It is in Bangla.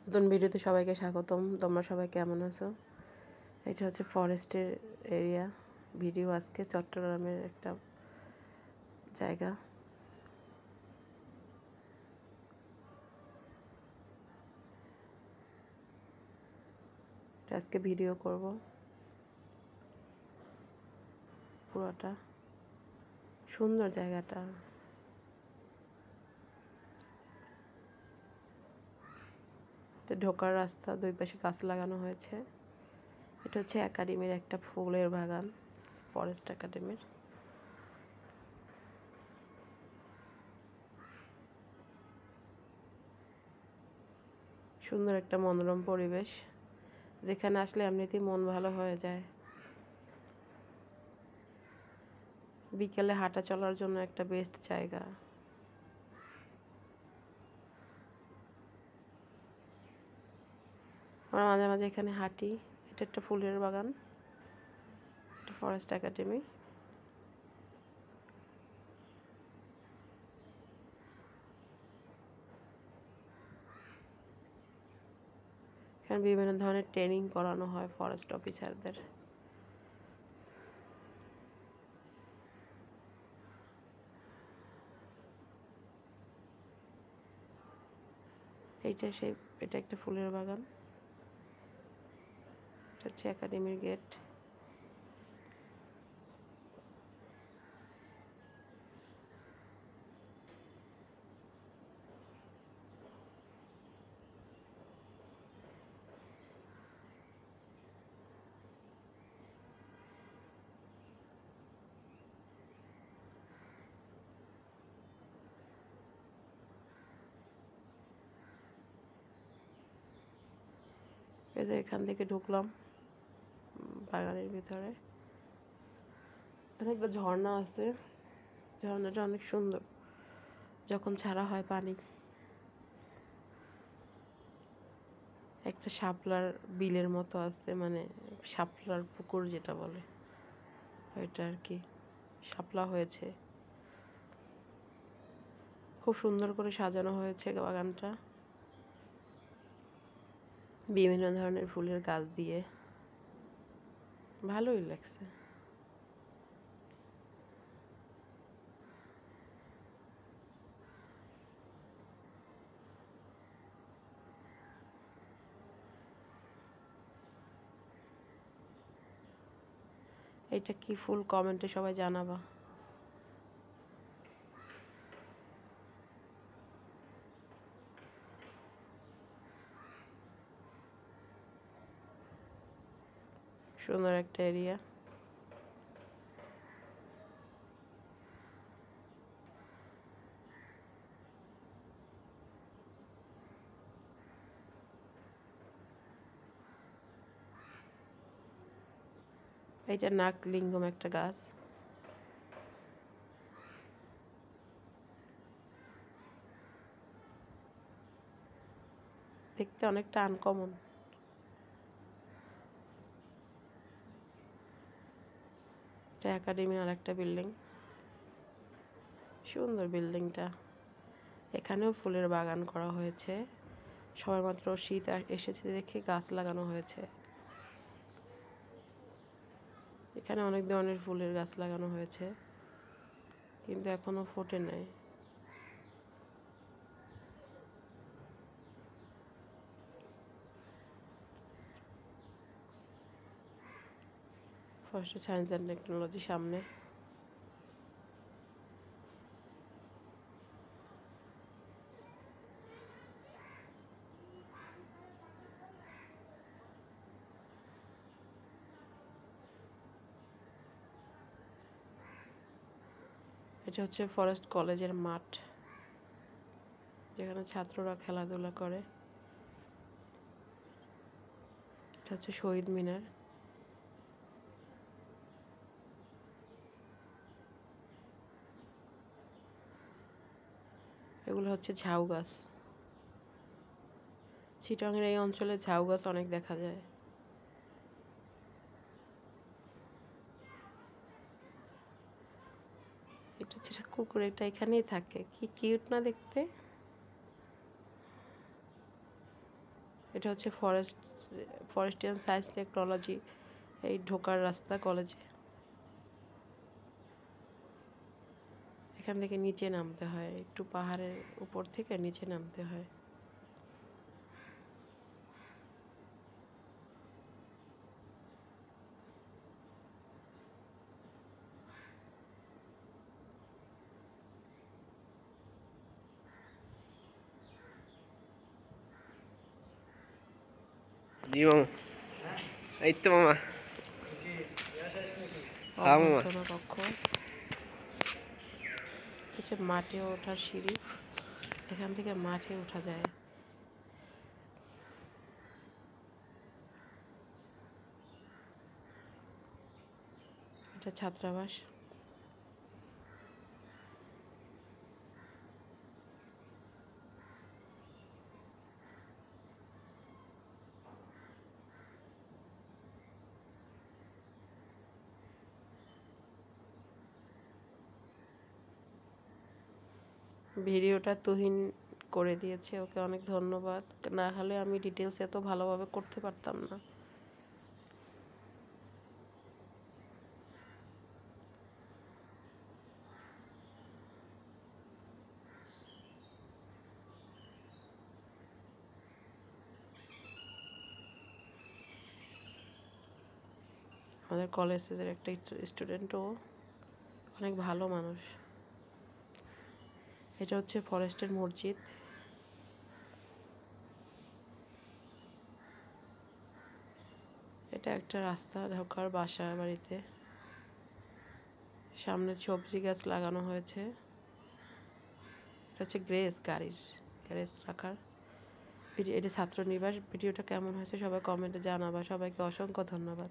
নতুন ভিডিওতে সবাইকে স্বাগতম। তোমরা সবাই কেমন আছো? এটা হচ্ছে ফরেস্টের এরিয়া ভিডিও। আজকে চট্টগ্রামের একটা জায়গা। আজকে ভিডিও করব পুরোটা। সুন্দর জায়গাটা। ঢোকার রাস্তা, দুই পাশে গাছ লাগানো হয়েছে। এটা হচ্ছে একাডেমির একটা ফুলের বাগান, ফরেস্ট একাডেমির। সুন্দর একটা মনোরম পরিবেশ, যেখানে আসলে এমনিতেই মন ভালো হয়ে যায়। বিকেলে হাঁটা চলার জন্য একটা বেস্ট জায়গা। আমরা মাঝে মাঝে এখানে হাঁটি। এটা একটা ফুলের বাগান, এটা ফরেস্ট একাডেমি। এখানে বিভিন্ন ধরনের ট্রেনিং করানো হয় ফরেস্ট অফিসারদের। এটা একটা ফুলের বাগান। এটা হচ্ছে একাডেমির গেট। এই যে এখান থেকে ঢুকলাম বাগানের ভিতরে। এখানে একটা ঝর্ণা আছে। ঝর্ণাটা অনেক সুন্দর, যখন ছাড়া হয় পানি। একটা শাপলার বিলের মতো আছে, মানে শাপলার পুকুর যেটা বলে ওইটা আর কি। শাপলা হয়েছে, খুব সুন্দর করে সাজানো হয়েছে বাগানটা বিভিন্ন ধরনের ফুলের গাছ দিয়ে। ভালোই লাগছে। এটা কি ফুল কমেন্টে সবাই জানাবা। সুন্দর একটা এরিয়া। এটা নাগলিঙ্গম একটা গাছ। দেখতে অনেকটা আনকমন। এটা একাডেমির আর একটা বিল্ডিং। সুন্দর বিল্ডিংটা। এখানেও ফুলের বাগান করা হয়েছে। সবেমাত্র শীত এসেছে দেখে গাছ লাগানো হয়েছে। এখানে অনেক ধরনের ফুলের গাছ লাগানো হয়েছে, কিন্তু এখনো ফোটে নাই। ফরেস্ট সায়েন্স অ্যান্ড টেকনোলজি সামনে। এটা হচ্ছে ফরেস্ট কলেজের মাঠ, যেখানে ছাত্ররা খেলাধুলা করে। এটা হচ্ছে শহীদ মিনার। এগুলো হচ্ছে ঝাউ গাছ। চিটাগাংয়ের এই অঞ্চলে ঝাউ গাছ অনেক দেখা যায়। এটা হচ্ছে কুকুর, এটা এখানেই থাকে। কি কিউট না দেখতে। এটা হচ্ছে ফরেস্টিয়ান সায়েন্স টেকনোলজি এই ঢোকার রাস্তা কলেজে। এখান থেকে নিচে নামতে হয়, একটু পাহাড়ের উপর থেকে নিচে নামতে হয়। জি মামা, এই তো মামা। হ্যাঁ মামা। অভ্যর্থনা কক্ষ হচ্ছে মাঠে ওঠার সিঁড়ি, এখান থেকে মাঠে ওঠা যায়। এটা ছাত্রাবাস। ভিডিওটা তুহিন করে দিয়েছে, ওকে অনেক ধন্যবাদ। না হলে আমি ডিটেলস এত ভালোভাবে করতে পারতাম না। আমাদের কলেজের একটা স্টুডেন্টও অনেক ভালো মানুষ। এটা হচ্ছে ফরেস্টের মসজিদ। এটা একটা রাস্তা ঢোকার বাসা বাড়িতে। সামনে সবজি গাছ লাগানো হয়েছে। এটা হচ্ছে গ্যারেজ রাখার। এটা ছাত্র নিবাস। ভিডিওটা কেমন হয়েছে সবাই কমেন্টে জানাবা। সবাইকে অসংখ্য ধন্যবাদ।